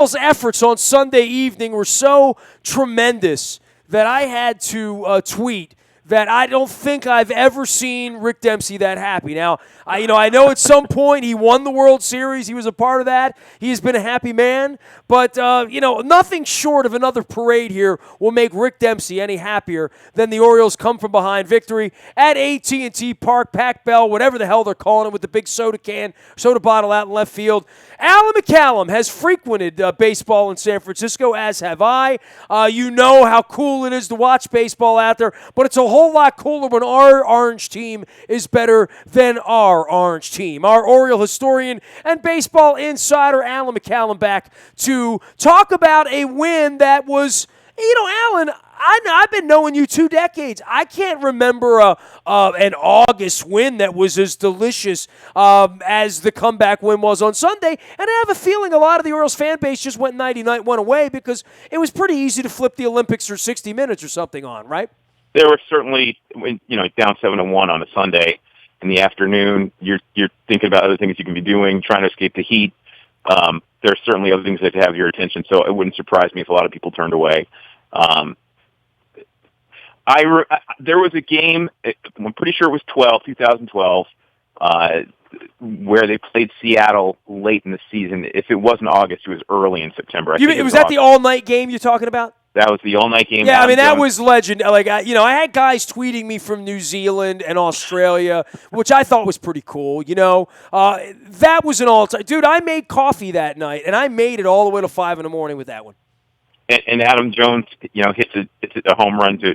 Orioles' efforts on Sunday evening were so tremendous that I had to tweet that I don't think I've ever seen Rick Dempsey that happy. Now, I know at some point he won the World Series. He was a part of that. He's been a happy man. But, nothing short of another parade here will make Rick Dempsey any happier than the Orioles come from behind victory at AT&T Park, Pac Bell, whatever the hell they're calling it, with the big soda bottle out in left field. Alan McCallum has frequented baseball in San Francisco, as have I. You know how cool it is to watch baseball out there, but it's a whole lot cooler when our orange team is better than our orange team. Our Oriole historian and baseball insider, Alan McCallum, back to talk about a win that was, Alan, I've been knowing you 2 decades. I can't remember an August win that was as delicious as the comeback win was on Sunday. And I have a feeling a lot of the Orioles fan base just went nighty-night, went away, because it was pretty easy to flip the Olympics for 60 minutes or something on, right? There were certainly, down 7-1 on a Sunday in the afternoon. You're thinking about other things you can be doing, trying to escape the heat. There are certainly other things that have your attention, so it wouldn't surprise me if a lot of people turned away. There was a game, I'm pretty sure it was 2012, where they played Seattle late in the season. If it wasn't August, it was early in September. Was that the all-night game you're talking about? That was the all-night game. Yeah, that was legend. Like, I had guys tweeting me from New Zealand and Australia, which I thought was pretty cool. That was an all-time. Dude, I made coffee that night, and I made it all the way to 5 in the morning with that one. And Adam Jones, hits a home run to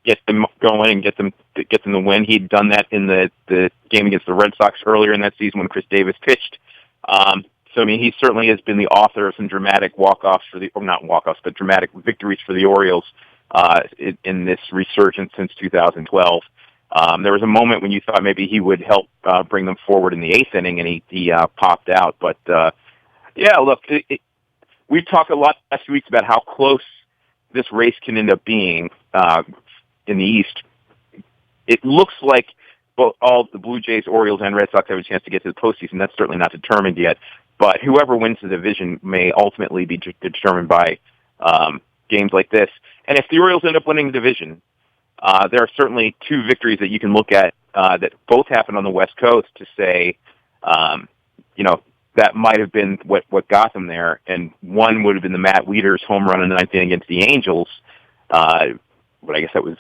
get them going and get them the win. He'd done that in the game against the Red Sox earlier in that season when Chris Davis pitched. So, he certainly has been the author of some dramatic dramatic victories for the Orioles in this resurgence since 2012. There was a moment when you thought maybe he would help bring them forward in the 8th inning, and he popped out. But, look, we've talked a lot the last few weeks about how close this race can end up being in the East. It looks like both all the Blue Jays, Orioles, and Red Sox have a chance to get to the postseason. That's certainly not determined yet. But whoever wins the division may ultimately be determined by games like this. And if the Orioles end up winning the division, there are certainly 2 victories that you can look at that both happened on the West Coast to say, that might have been what got them there. And one would have been the Matt Wieters home run in the 9th inning against the Angels. But I guess that was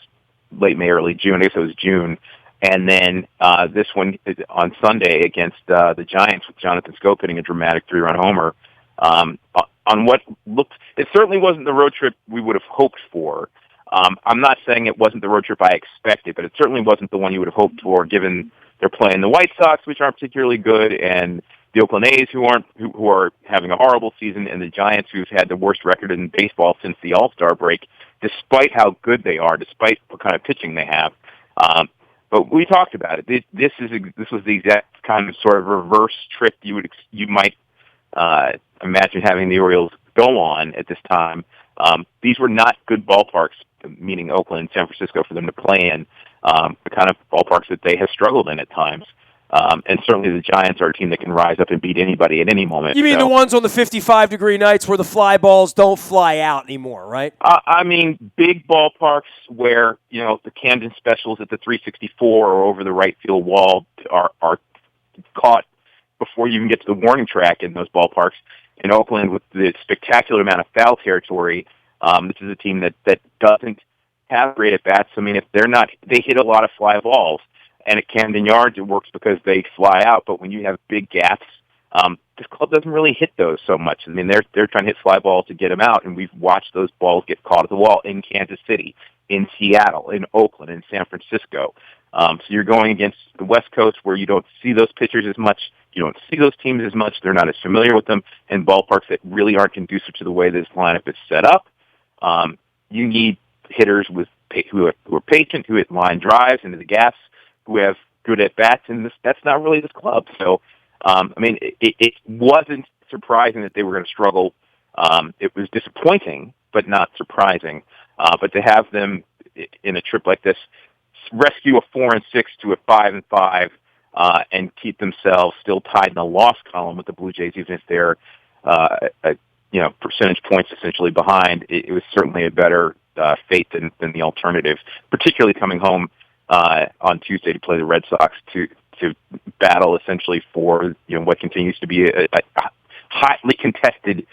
late May, early June. I guess it was June. And then this one on Sunday against the Giants with Jonathan Scope hitting a dramatic 3-run homer. On what looked, it certainly wasn't the road trip we would have hoped for. I'm not saying it wasn't the road trip I expected, but it certainly wasn't the one you would have hoped for, given they're playing the White Sox, which aren't particularly good, and the Oakland A's, who are having a horrible season, and the Giants, who've had the worst record in baseball since the All-Star break, despite how good they are, despite what kind of pitching they have. But we talked about it. This was the exact kind of sort of reverse trip you might imagine having the Orioles go on at this time. These were not good ballparks, meaning Oakland and San Francisco, for them to play in, the kind of ballparks that they have struggled in at times. And certainly the Giants are a team that can rise up and beat anybody at any moment. You mean the ones on the 55-degree nights where the fly balls don't fly out anymore, right? Big ballparks where, the Camden specials at the 364 or over the right field wall are caught before you even get to the warning track in those ballparks. In Oakland, with the spectacular amount of foul territory, this is a team that doesn't have great at-bats. If they hit a lot of fly balls. And at Camden Yards, it works because they fly out. But when you have big gaps, this club doesn't really hit those so much. They're trying to hit fly balls to get them out, and we've watched those balls get caught at the wall in Kansas City, in Seattle, in Oakland, in San Francisco. So you're going against the West Coast, where you don't see those pitchers as much. You don't see those teams as much. They're not as familiar with them, and ballparks that really aren't conducive to the way this lineup is set up. You need hitters who are patient, who hit line drives into the gaps, who have good at-bats, and that's not really this club. So, it wasn't surprising that they were going to struggle. It was disappointing, but not surprising. But to have them in a trip like this rescue a 4-6 to a 5-5, and keep themselves still tied in the loss column with the Blue Jays, even if they're percentage points essentially behind, it was certainly a better fate than the alternative, particularly coming home on Tuesday to play the Red Sox to battle essentially for what continues to be a hotly contested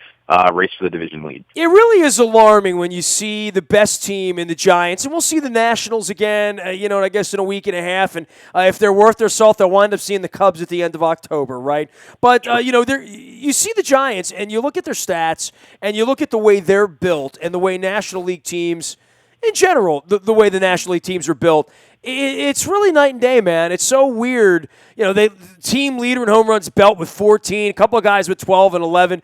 race for the division lead. It really is alarming when you see the best team in the Giants, and we'll see the Nationals again, I guess in a week and a half, and if they're worth their salt, they'll wind up seeing the Cubs at the end of October, right? But, you see the Giants, and you look at their stats, and you look at the way they're built, and the way National League teams, in general, the way the National League teams are built, it's really night and day, man. It's so weird. The team leader in home runs belt with 14, a couple of guys with 12 and 11.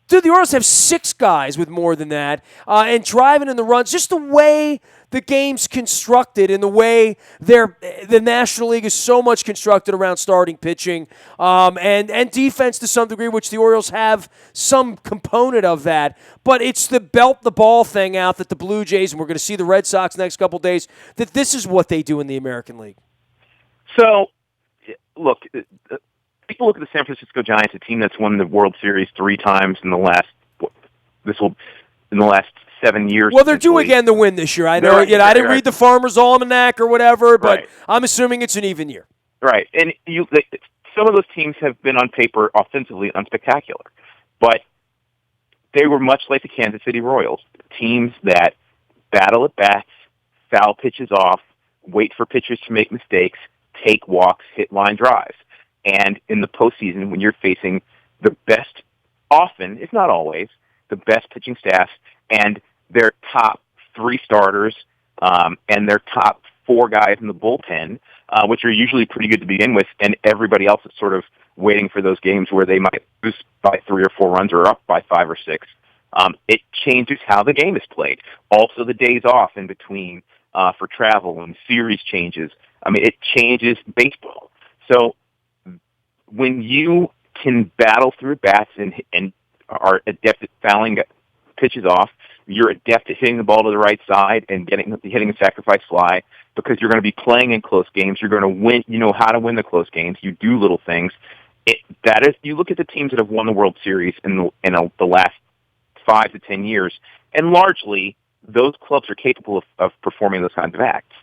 Dude, the Orioles have 6 guys with more than that, and driving in the runs. Just the way the game's constructed and the way the National League is so much constructed around starting pitching and defense to some degree, which the Orioles have some component of that. But it's the belt the ball thing out that the Blue Jays, and we're going to see the Red Sox next couple days, that this is what they do in the American League. So, look, people look at the San Francisco Giants, a team that's won the World Series 3 times in the last 7 years. Well, they're due again to win this year. I know. I didn't read the Farmer's Almanac or whatever, but right. I'm assuming it's an even year. Right, and some of those teams have been on paper offensively unspectacular, but they were much like the Kansas City Royals, teams that battle at bats, foul pitches off, wait for pitchers to make mistakes, take walks, hit line drives. And in the postseason, when you're facing the best, often, if not always, the best pitching staff and their top 3 starters and their top 4 guys in the bullpen, which are usually pretty good to begin with, and everybody else is sort of waiting for those games where they might lose by 3 or 4 runs or up by 5 or 6, it changes how the game is played. Also, the days off in between for travel and series changes. I mean, it changes baseball. So when you can battle through bats and are adept at fouling pitches off, you're adept at hitting the ball to the right side and hitting a sacrifice fly because you're going to be playing in close games. You're going to win. You know how to win the close games. You do little things. You look at the teams that have won the World Series in the last 5 to 10 years, and largely those clubs are capable of performing those kinds of acts.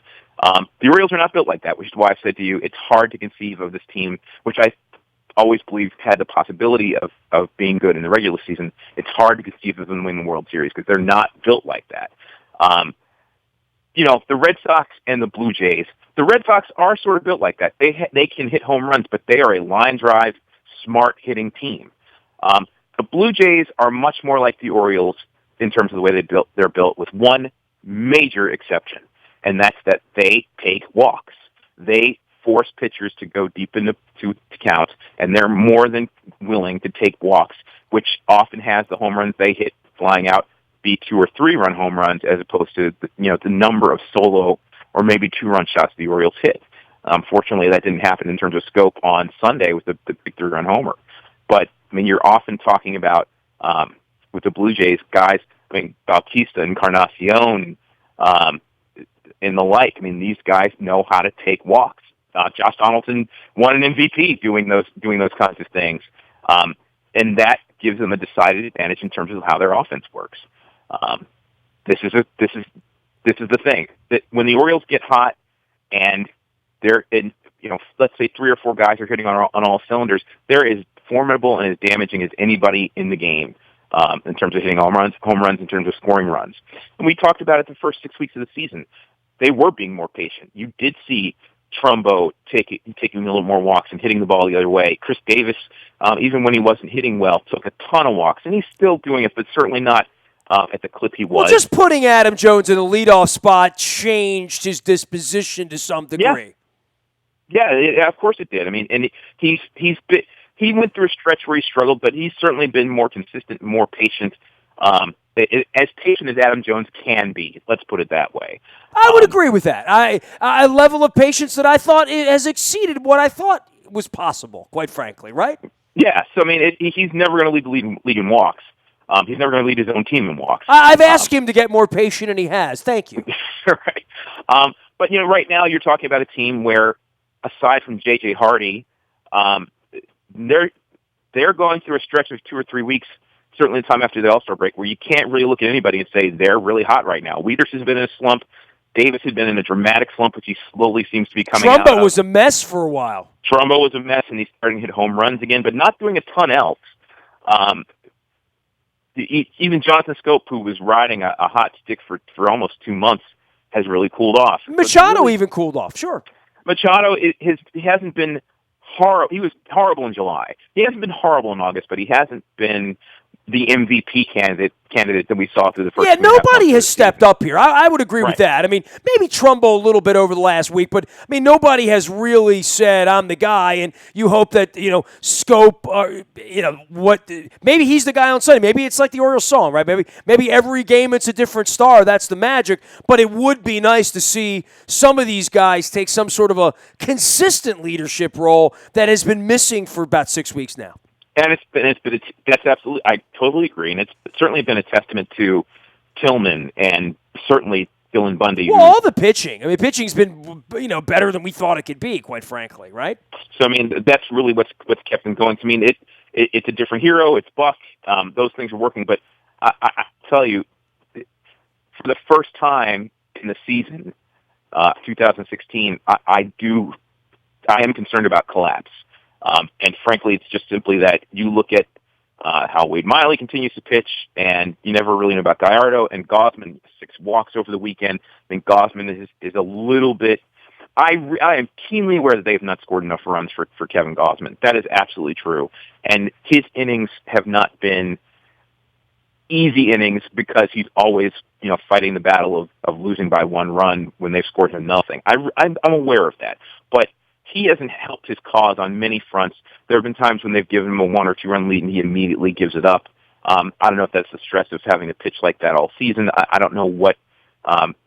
The Orioles are not built like that, which is why I've said to you it's hard to conceive of this team, which I always believed had the possibility of being good in the regular season. It's hard to conceive of them winning the World Series because they're not built like that. The Red Sox and the Blue Jays, the Red Sox are sort of built like that. They can hit home runs, but they are a line drive, smart hitting team. The Blue Jays are much more like the Orioles in terms of the way they're built with one major exception, and that's that they take walks. They force pitchers to go deep into to count, and they're more than willing to take walks, which often has the home runs they hit flying out be 2 or 3 run home runs as opposed to the number of solo or maybe 2-run shots the Orioles hit. Fortunately, that didn't happen in terms of scope on Sunday with the big 3-run homer. But I mean, you're often talking about with the Blue Jays guys. I mean, Bautista, Encarnacion, and the like. I mean, these guys know how to take walks. Josh Donaldson won an MVP doing those kinds of things, and that gives them a decided advantage in terms of how their offense works. This is the thing that when the Orioles get hot and they're in, let's say 3 or 4 guys are hitting on all cylinders, they're as formidable and as damaging as anybody in the game in terms of hitting home runs in terms of scoring runs. And we talked about it the first 6 weeks of the season. They were being more patient. You did see Trumbo taking a little more walks and hitting the ball the other way. Chris Davis, even when he wasn't hitting well, took a ton of walks, and he's still doing it, but certainly not at the clip he was. Well, just putting Adam Jones in the leadoff spot changed his disposition to some degree. Yeah, of course it did. I mean, and he went through a stretch where he struggled, but he's certainly been more consistent and more patient. As patient as Adam Jones can be, let's put it that way. I would agree with that. A level of patience that I thought has exceeded what I thought was possible, quite frankly, right? Yeah, so I mean, he's never going to lead the league in walks. He's never going to lead his own team in walks. I've asked him to get more patient, and he has. Thank you. Right. But, right now you're talking about a team where, aside from J.J. Hardy, they're going through a stretch of 2 or 3 weeks certainly the time after the All-Star break, where you can't really look at anybody and say they're really hot right now. Wieters has been in a slump. Davis had been in a dramatic slump, which he slowly seems to be coming out of. Trumbo was a mess for a while. Trumbo was a mess, and he's starting to hit home runs again, but not doing a ton else. Even Jonathan Scope, who was riding a hot stick for almost 2 months, has really cooled off. Machado even cooled off, sure. Machado, he hasn't been horrible. He was horrible in July. He hasn't been horrible in August, but he hasn't been the MVP candidate that we saw through the first. Yeah, nobody has stepped up here. I would agree with that. I mean, maybe Trumbo a little bit over the last week, but I mean, nobody has really said I'm the guy. And you hope that Scope, maybe he's the guy on Sunday. Maybe it's like the Orioles song, right? Maybe every game it's a different star. That's the magic. But it would be nice to see some of these guys take some sort of a consistent leadership role that has been missing for about 6 weeks now. And that's absolutely, I totally agree, and it's certainly been a testament to Tillman and certainly Dylan Bundy. Well, all the pitching. I mean, pitching's been better than we thought it could be, quite frankly, right? So I mean, that's really what's kept them going. So, I mean, it's a different hero. It's Buck. Those things are working, but I tell you, for the first time in the season, 2016, I am concerned about collapse. And frankly, it's just simply that you look at how Wade Miley continues to pitch, and you never really know about Gallardo and Gausman. 6 walks over the weekend. I think Gausman is a little bit. I am keenly aware that they have not scored enough runs for Kevin Gausman. That is absolutely true, and his innings have not been easy innings because he's always fighting the battle of losing by 1 run when they've scored him nothing. I'm aware of that, but he hasn't helped his cause on many fronts. There have been times when they've given him a 1 or 2 run lead and he immediately gives it up. I don't know if that's the stress of having to pitch like that all season. I don't know what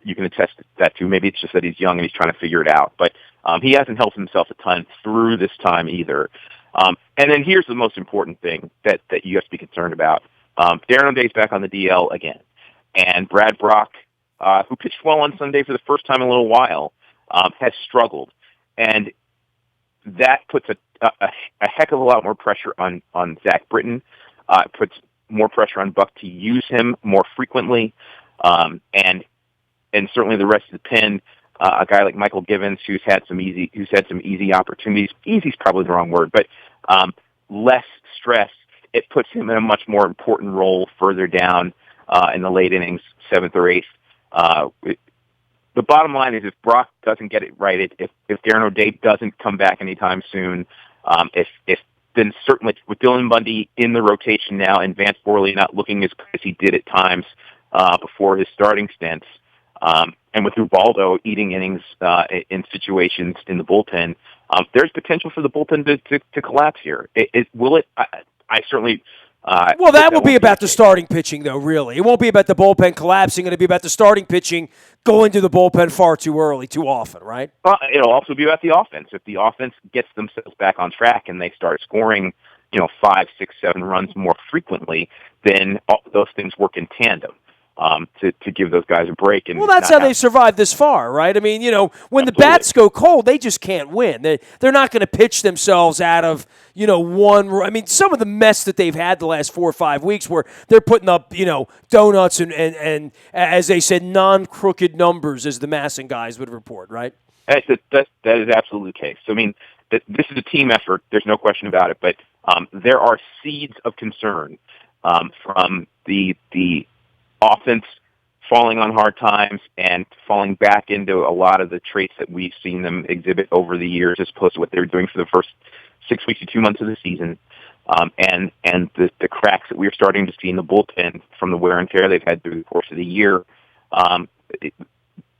you can attest that to. Maybe it's just that he's young and he's trying to figure it out. But he hasn't helped himself a ton through this time either. And then here's the most important thing that you have to be concerned about. Darren O'Day's back on the DL again. And Brad Brock, who pitched well on Sunday for the first time in a little while, has struggled. And that puts a heck of a lot more pressure on Zach Britton. It puts more pressure on Buck to use him more frequently, and certainly the rest of the pen. A guy like Michael Givens, who's had some easy opportunities. Easy is probably the wrong word, but less stress. It puts him in a much more important role further down in the late innings, 7th or 8th. The bottom line is if Brock doesn't get it right, if Darren O'Day doesn't come back anytime soon, then certainly with Dylan Bundy in the rotation now and Vance Borley not looking as good as he did at times before his starting stints, and with Ubaldo eating innings in situations in the bullpen, there's potential for the bullpen to collapse here. Will it? I certainly... well, that will be about the starting pitching, though, really. It won't be about the bullpen collapsing. It'll be about the starting pitching going to the bullpen far too early, too often, right? It'll also be about the offense. If the offense gets themselves back on track and they start scoring, 5, 6, 7 runs more frequently, then all those things work in tandem to give those guys a break. And well, that's how they've survived this far, right? I mean, when the bats go cold, they just can't win. They're not going to pitch themselves out of, one. I mean, some of the mess that they've had the last 4 or 5 weeks where they're putting up, donuts and as they said, non-crooked numbers, as the Masson guys would report, right? That is absolutely the case. So, I mean, this is a team effort. There's no question about it. But there are seeds of concern from the offense falling on hard times and falling back into a lot of the traits that we've seen them exhibit over the years as opposed to what they were doing for the first 6 weeks to 2 months of the season. And the cracks that we're starting to see in the bullpen from the wear and tear they've had through the course of the year.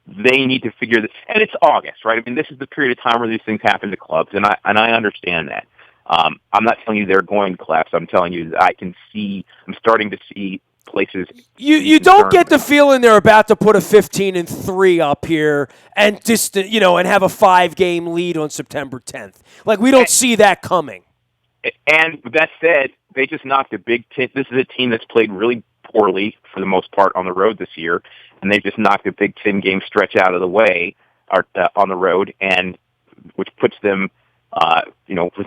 They need to figure this, and it's August, right? I mean, this is the period of time where these things happen to clubs, and I understand that. I'm not telling you they're going to collapse. I'm telling you that I'm starting to see places. You don't get the feeling they're about to put a 15-3 up here and just and have a 5-game lead on September 10th. Like, we don't see that coming. And that said, they just knocked a Big Ten. This is a team that's played really poorly for the most part on the road this year, and they just knocked a Big Ten game stretch out of the way on the road, and which puts them, with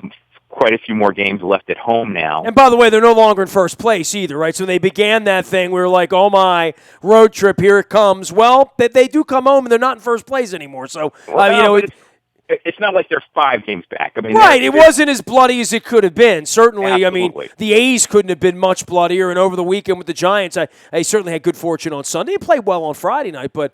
quite a few more games left at home now. And by the way, they're no longer in first place either, right? So they began that thing. We were like, oh, my, road trip, here it comes. Well, they do come home, and they're not in first place anymore. So, it's not like they're 5 games back. I mean, right, it wasn't as bloody as it could have been. Certainly, absolutely. I mean, the A's couldn't have been much bloodier, and over the weekend with the Giants, I certainly had good fortune on Sunday. They played well on Friday night, but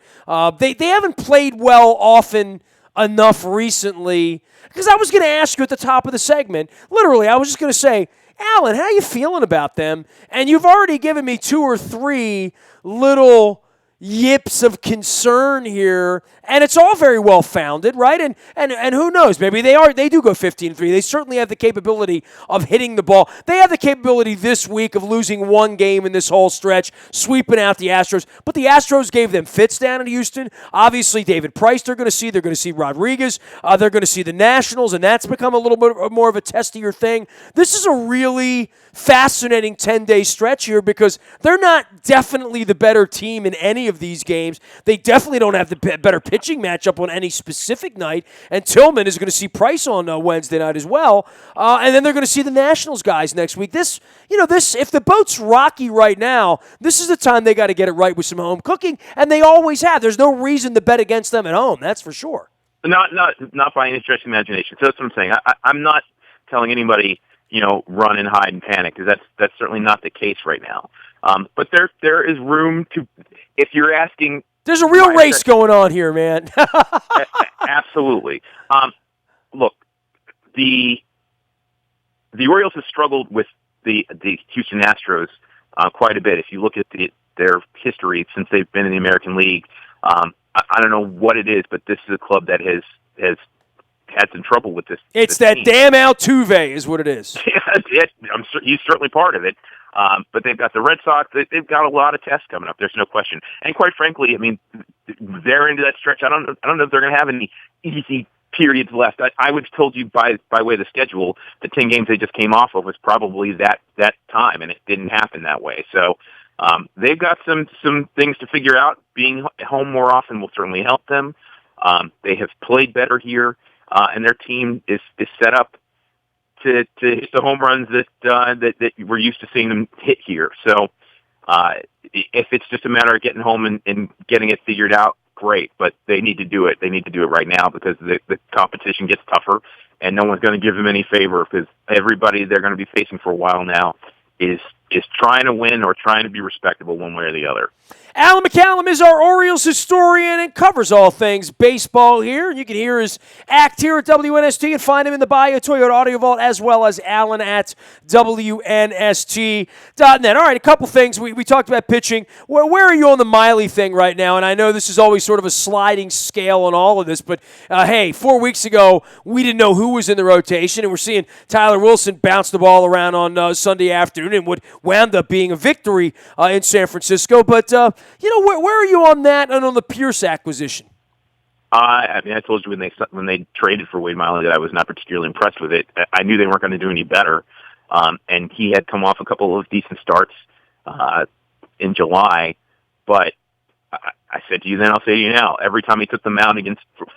they haven't played well often enough recently. Because I was going to ask you at the top of the segment, literally, I was just going to say, Alan, how are you feeling about them? And you've already given me 2 or 3 little yips of concern here, and it's all very well founded, right? And who knows? Maybe they do go 15-3. They certainly have the capability of hitting the ball. They have the capability this week of losing 1 game in this whole stretch, sweeping out the Astros. But the Astros gave them fits down in Houston. Obviously, David Price they're going to see. They're going to see Rodriguez. They're going to see the Nationals, and that's become a little bit more of a testier thing. This is a really fascinating 10-day stretch here because they're not definitely the better team in any of these games. They definitely don't have the better pitching matchup on any specific night, and Tillman is going to see Price on Wednesday night as well, and then they're going to see the Nationals guys next week. This, if the boat's rocky right now, this is the time they got to get it right with some home cooking, and they always have. There's no reason to bet against them at home, that's for sure. Not by any stretch of imagination. So that's what I'm saying. I'm not telling anybody, run and hide and panic, because that's certainly not the case right now. But there is room to, if you're asking. There's a real race going on here, man. Absolutely. Look, the Orioles have struggled with the Houston Astros quite a bit. If you look at their history since they've been in the American League, I don't know what it is, but this is a club that has had some trouble with this. It's this that team. damn Altuve is what it is. He's certainly part of it. But they've got the Red Sox. They've got a lot of tests coming up. There's no question. And quite frankly, I mean, they're into that stretch. I don't know if they're going to have any easy periods left. I would have told you by way of the schedule, the 10 games they just came off of was probably that time, and it didn't happen that way. So they've got some things to figure out. Being home more often will certainly help them. They have played better here, and their team is set up to hit the home runs that we're used to seeing them hit here. So if it's just a matter of getting home and getting it figured out, great. But they need to do it. They need to do it right now because the competition gets tougher, and no one's going to give them any favor because everybody they're going to be facing for a while now is trying to win or trying to be respectable one way or the other. Alan McCallum is our Orioles historian and covers all things baseball here. You can hear his act here at WNST and find him in the Bio Toyota Audio Vault as well as Alan at WNST.net. All right, a couple things. We talked about pitching. Where are you on the Miley thing right now? And I know this is always sort of a sliding scale on all of this, but hey, 4 weeks ago, we didn't know who was in the rotation, and we're seeing Tyler Wilson bounce the ball around on Sunday afternoon and what wound up being a victory in San Francisco. But where are you on that and on the Pierce acquisition? I told you when they traded for Wade Miley that I was not particularly impressed with it. I knew they weren't going to do any better, and he had come off a couple of decent starts in July. But I said to you then, I'll say to you now. Every time he took the mound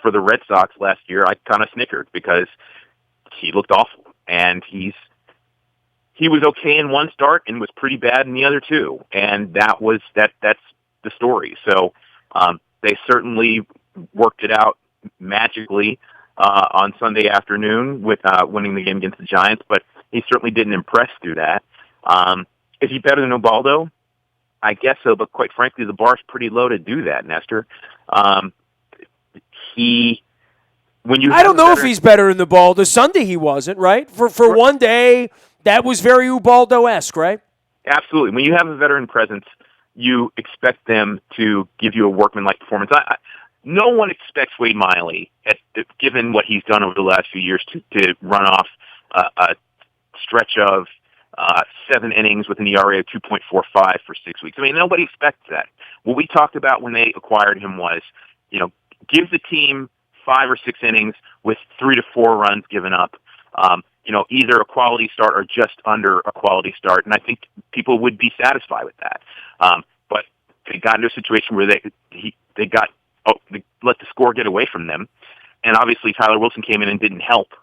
for the Red Sox last year, I kind of snickered because he looked awful, and he was okay in one start and was pretty bad in the other two, and that's the story. So they certainly worked it out magically on Sunday afternoon with winning the game against the Giants, but he certainly didn't impress through that. Is he better than Ubaldo? I guess so, but quite frankly, the bar's pretty low to do that, Nestor. I don't know if he's better than Ubaldo. Sunday he wasn't, right? For one day, that was very Ubaldo-esque, right? Absolutely. When you have a veteran presence, you expect them to give you a workmanlike performance. No one expects Wade Miley, given what he's done over the last few years, to run off a stretch of 7 innings with an ERA of 2.45 for 6 weeks. I mean, nobody expects that. What we talked about when they acquired him was, give the team 5 or 6 innings with 3 to 4 runs given up. Either a quality start or just under a quality start, and I think people would be satisfied with that. But they got into a situation where they let the score get away from them, and obviously Tyler Wilson came in and didn't help.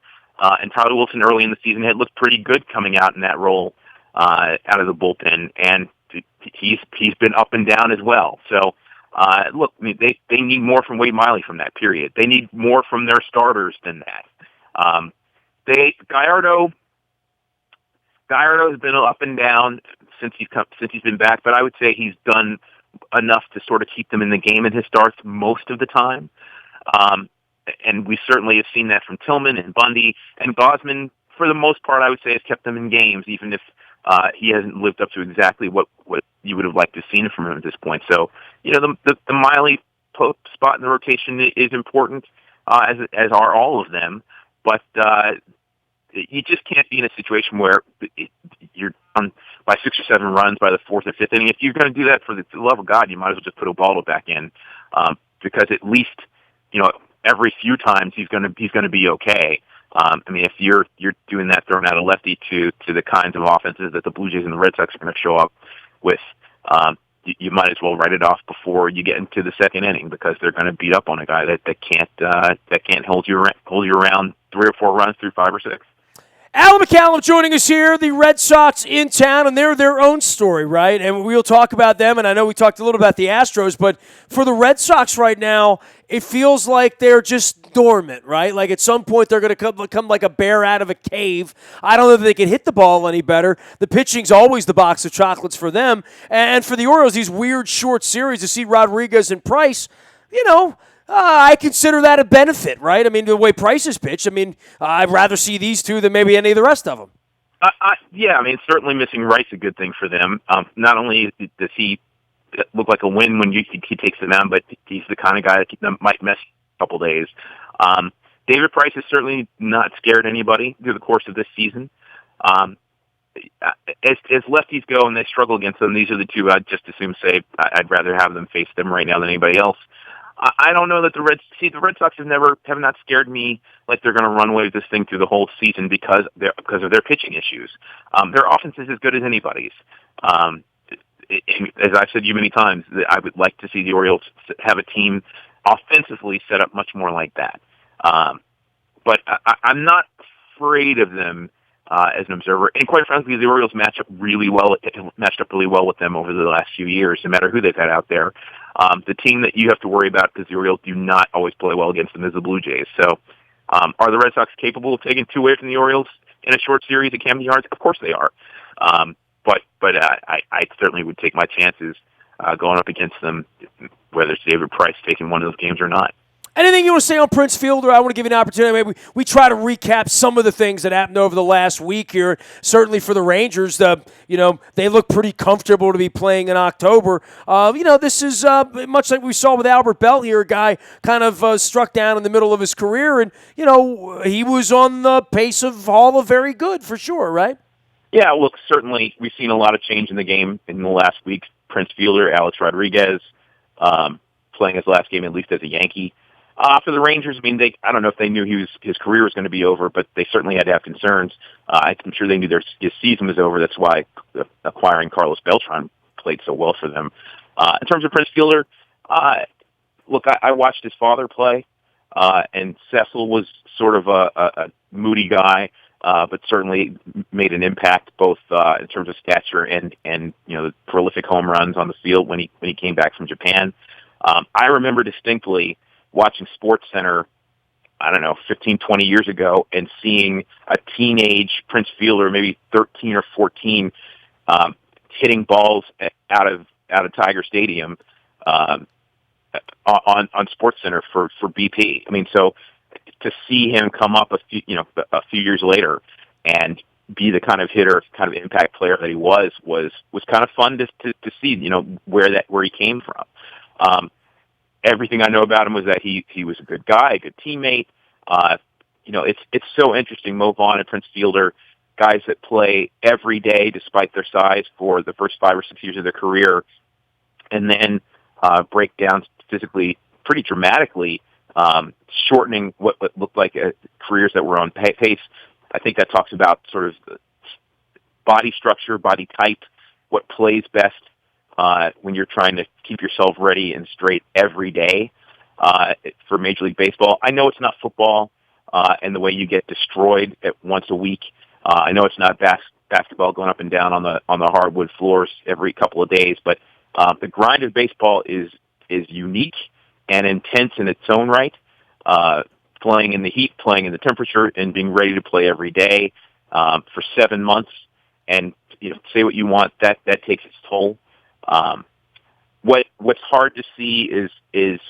And Tyler Wilson early in the season had looked pretty good coming out in that role out of the bullpen, and he's been up and down as well. So, look, I mean, they need more from Wade Miley from that period. They need more from their starters than that. Gallardo has been up and down since he's been back, but I would say he's done enough to sort of keep them in the game in his starts most of the time. And we certainly have seen that from Tillman and Bundy, and Gosman, for the most part, I would say, has kept them in games, even if he hasn't lived up to exactly what you would have liked to have seen from him at this point. So, the Miley spot in the rotation is important, as are all of them, but you just can't be in a situation where you're on by 6 or 7 runs by the 4th or 5th inning. If you're going to do that, for the love of God, you might as well just put Ubaldo back in, because at least, every few times he's going to be okay. I mean, if you're doing that, throwing out a lefty to the kinds of offenses that the Blue Jays and the Red Sox are going to show up with, you might as well write it off before you get into the second inning, because they're going to beat up on a guy that can't hold you around 3 or 4 runs through 5 or 6. Alan McCallum joining us here. The Red Sox in town, and they're their own story, right? And we'll talk about them, and I know we talked a little about the Astros, but for the Red Sox right now, it feels like they're just dormant, right? Like at some point they're going to come like a bear out of a cave. I don't know if they can hit the ball any better. The pitching's always the box of chocolates for them. And for the Orioles, these weird short series to see Rodriguez and Price, I consider that a benefit, right? I mean, the way Price is pitched, I mean, I'd rather see these two than maybe any of the rest of them. Yeah, I mean, certainly missing Wright's a good thing for them. Not only does he look like a win when he takes the mound, but he's the kind of guy that might miss a couple days. David Price has certainly not scared anybody through the course of this season. As lefties go and they struggle against them, these are the two I'd just assume say I'd rather have them face them right now than anybody else. I don't know that the Red Sox have not scared me like they're going to run away with this thing through the whole season because of their pitching issues. Their offense is as good as anybody's. As I've said to you many times, I would like to see the Orioles have a team offensively set up much more like that. But I'm not afraid of them as an observer. And quite frankly, the Orioles matched up really well with them over the last few years, no matter who they've had out there. The team that you have to worry about, because the Orioles do not always play well against them, is the Blue Jays. So are the Red Sox capable of taking 2 away from the Orioles in a short series at Camden Yards? Of course they are. But I certainly would take my chances going up against them, whether it's David Price taking one of those games or not. Anything you want to say on Prince Fielder? I want to give you an opportunity. Maybe we try to recap some of the things that happened over the last week here. Certainly for the Rangers, they look pretty comfortable to be playing in October. This is much like we saw with Albert Bell here, a guy kind of struck down in the middle of his career, and he was on the pace of Hall of Very Good for sure, right? Yeah, look, certainly we've seen a lot of change in the game in the last week. Prince Fielder, Alex Rodriguez, playing his last game at least as a Yankee. For the Rangers, I mean, I don't know if they knew his career was going to be over, but they certainly had to have concerns. I'm sure they knew his season was over. That's why acquiring Carlos Beltran played so well for them. In terms of Prince Fielder, look, I watched his father play, and Cecil was sort of a moody guy, but certainly made an impact both in terms of stature and the prolific home runs on the field when he came back from Japan. I remember distinctly watching SportsCenter, 15, 20 years ago, and seeing a teenage Prince Fielder, maybe 13 or 14, hitting balls out of Tiger Stadium on SportsCenter for BP. I mean, so to see him come up a few years later and be the kind of hitter, kind of impact player that he was kind of fun to see, where he came from. Everything I know about him was that he was a good guy, a good teammate. It's so interesting. Mo Vaughn and Prince Fielder, guys that play every day despite their size for the first 5 or 6 years of their career, and then break down physically pretty dramatically, shortening what looked like careers that were on pace. I think that talks about sort of body structure, body type, what plays best when you're trying to keep yourself ready and straight every day for Major League Baseball. I know it's not football, and the way you get destroyed at once a week. I know it's not basketball going up and down on the hardwood floors every couple of days, but the grind of baseball is unique and intense in its own right. Playing in the heat, playing in the temperature, and being ready to play every day for 7 months, and say what you want, that takes its toll. What's hard to see is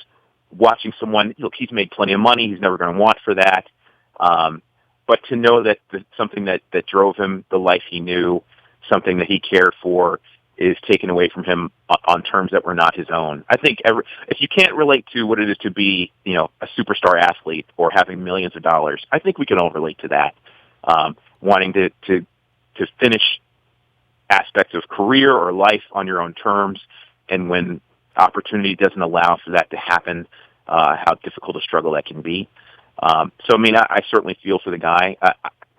watching someone. Look, he's made plenty of money. He's never going to want for that. But to know that something that drove him, the life he knew, something that he cared for, is taken away from him on terms that were not his own. I think if you can't relate to what it is to be, a superstar athlete or having millions of dollars, I think we can all relate to that. Wanting to finish aspects of career or life on your own terms, and when opportunity doesn't allow for that to happen, how difficult a struggle that can be. I certainly feel for the guy.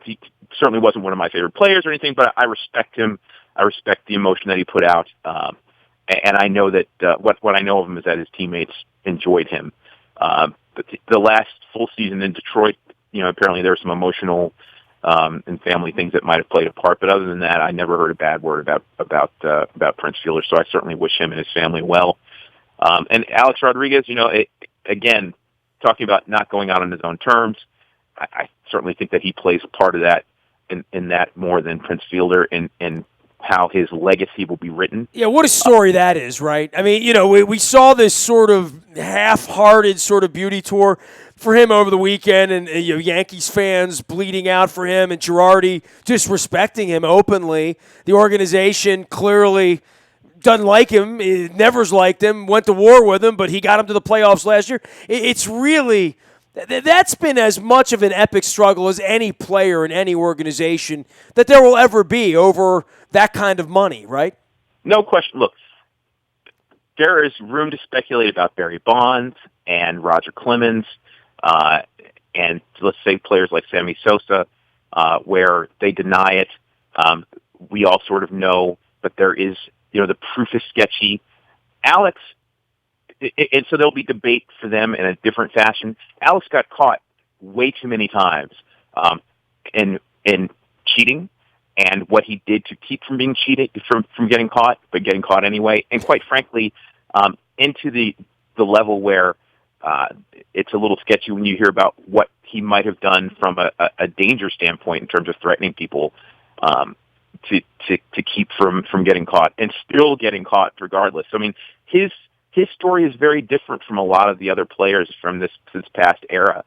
He certainly wasn't one of my favorite players or anything, but I respect him. I respect the emotion that he put out, and I know that what I know of him is that his teammates enjoyed him. But the last full season in Detroit, apparently there were some emotional and family things that might have played a part. But other than that, I never heard a bad word about Prince Fielder. So I certainly wish him and his family well. And Alex Rodriguez, again, talking about not going out on his own terms, I certainly think that he plays a part of that in that more than Prince Fielder in how his legacy will be written. Yeah, what a story that is, right? I mean, we saw this sort of half-hearted sort of beauty tour for him over the weekend, and Yankees fans bleeding out for him, and Girardi disrespecting him openly. The organization clearly doesn't like him, never's liked him, went to war with him, but he got him to the playoffs last year. It's really... That's been as much of an epic struggle as any player in any organization that there will ever be over that kind of money, right? No question. Look, there is room to speculate about Barry Bonds and Roger Clemens, and let's say players like Sammy Sosa, where they deny it. We all sort of know, but there is, the proof is sketchy. Alex, and so there'll be debate for them in a different fashion. Alex got caught way too many times in cheating, and what he did to keep from being cheated, from getting caught, but getting caught anyway. And quite frankly, into the level where it's a little sketchy when you hear about what he might have done from a danger standpoint in terms of threatening people to keep from getting caught, and still getting caught regardless. I mean, his story is very different from a lot of the other players from this past era,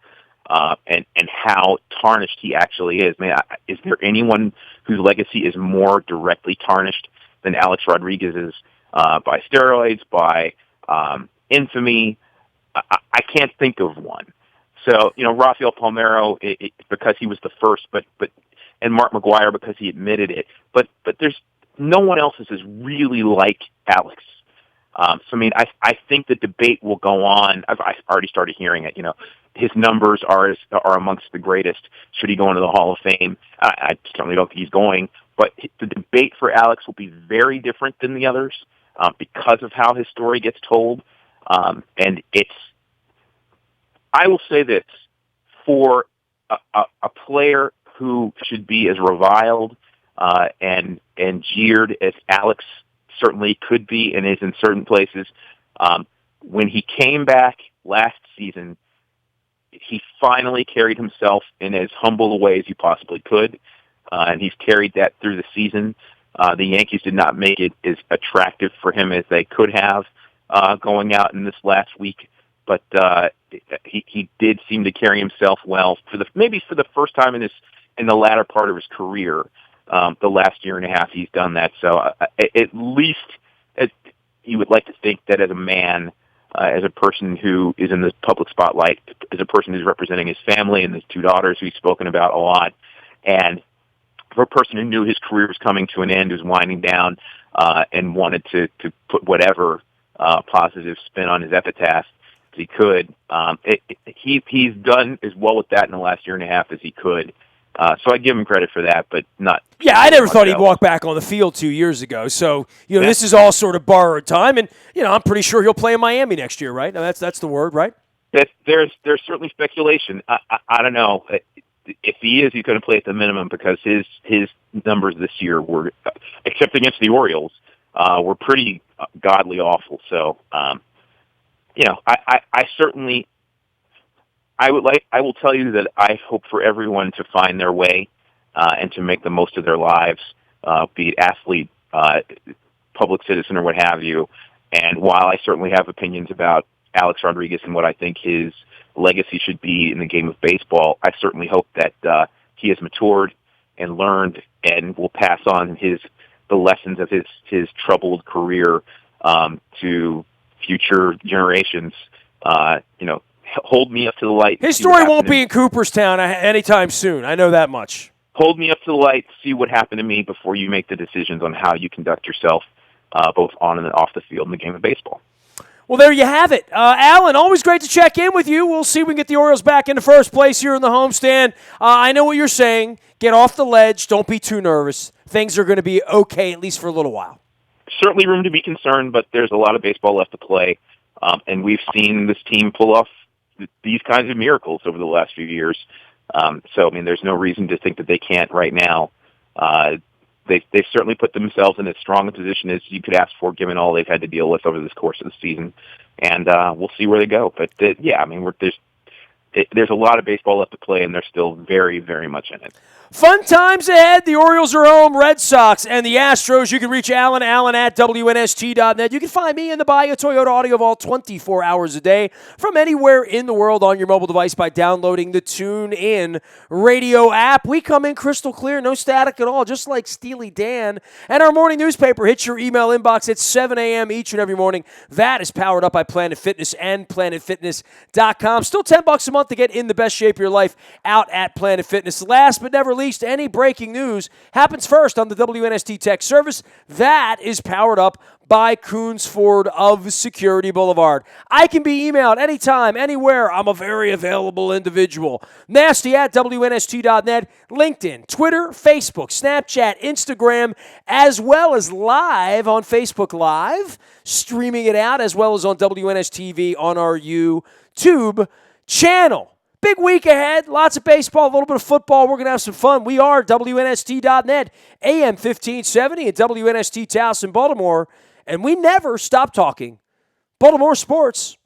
and how tarnished he actually is. Man, is there anyone whose legacy is more directly tarnished than Alex Rodriguez's by steroids, by infamy? I can't think of one. So, Rafael Palmeiro, because he was the first, and Mark McGwire because he admitted it. But there's no one else is really like Alex. I think the debate will go on. I've already started hearing it. His numbers are amongst the greatest. Should he go into the Hall of Fame? I certainly don't think he's going. But the debate for Alex will be very different than the others because of how his story gets told. And I will say this, for a player who should be as reviled and jeered as Alex certainly could be and is in certain places. When he came back last season, he finally carried himself in as humble a way as he possibly could, and he's carried that through the season. The Yankees did not make it as attractive for him as they could have going out in this last week, but he did seem to carry himself well maybe for the first time in the latter part of his career. The last year and a half he's done that. So at least you would like to think that as a man, as a person who is in the public spotlight, as a person who's representing his family and his two daughters who he's spoken about a lot, and for a person who knew his career was coming to an end, who's winding down, and wanted to put whatever positive spin on his epitaph as he could, he's done as well with that in the last year and a half as he could. So I give him credit for that, but not. Yeah, I never thought he'd walk back on the field 2 years ago. So, this is all sort of borrowed time. And, I'm pretty sure he'll play in Miami next year, right? Now, that's the word, right? That there's certainly speculation. I don't know if he is. He's going to play at the minimum because his numbers this year were, except against the Orioles, were pretty godly awful. So I certainly I will tell you that I hope for everyone to find their way and to make the most of their lives, be it athlete, public citizen, or what have you. And while I certainly have opinions about Alex Rodriguez and what I think his legacy should be in the game of baseball, I certainly hope that he has matured and learned and will pass on the lessons of his troubled career to future generations. Hold me up to the light. His story won't be in Cooperstown anytime soon. I know that much. Hold me up to the light, see what happened to me before you make the decisions on how you conduct yourself, both on and off the field in the game of baseball. Well, there you have it. Alan, always great to check in with you. We'll see if we can get the Orioles back into first place here in the homestand. I know what you're saying. Get off the ledge. Don't be too nervous. Things are going to be okay, at least for a little while. Certainly room to be concerned, but there's a lot of baseball left to play. And we've seen this team pull off these kinds of miracles over the last few years. There's no reason to think that they can't right now. They've certainly put themselves in as strong a position as you could ask for, given all they've had to deal with over this course of the season. And we'll see where they go. But, there's a lot of baseball left to play, and they're still very, very much in it. Fun times ahead. The Orioles are home, Red Sox, and the Astros. You can reach Allen at WNST.net. You can find me in the Bahia Toyota Audio Vault 24 hours a day from anywhere in the world on your mobile device by downloading the TuneIn radio app. We come in crystal clear, no static at all, just like Steely Dan. And our morning newspaper hits your email inbox at 7 a.m. each and every morning. That is powered up by Planet Fitness and PlanetFitness.com. Still $10 a month to get in the best shape of your life out at Planet Fitness. Last but never least, any breaking news happens first on the WNST Tech Service. That is powered up by Coons Ford of Security Boulevard. I can be emailed anytime, anywhere. I'm a very available individual. Nasty at WNST.net, LinkedIn, Twitter, Facebook, Snapchat, Instagram, as well as live on Facebook Live, streaming it out, as well as on WNS TV on our YouTube channel. Big week ahead. Lots of baseball, a little bit of football. We're going to have some fun. We are WNST.net, AM 1570 and WNST Towson, Baltimore. And we never stop talking Baltimore sports.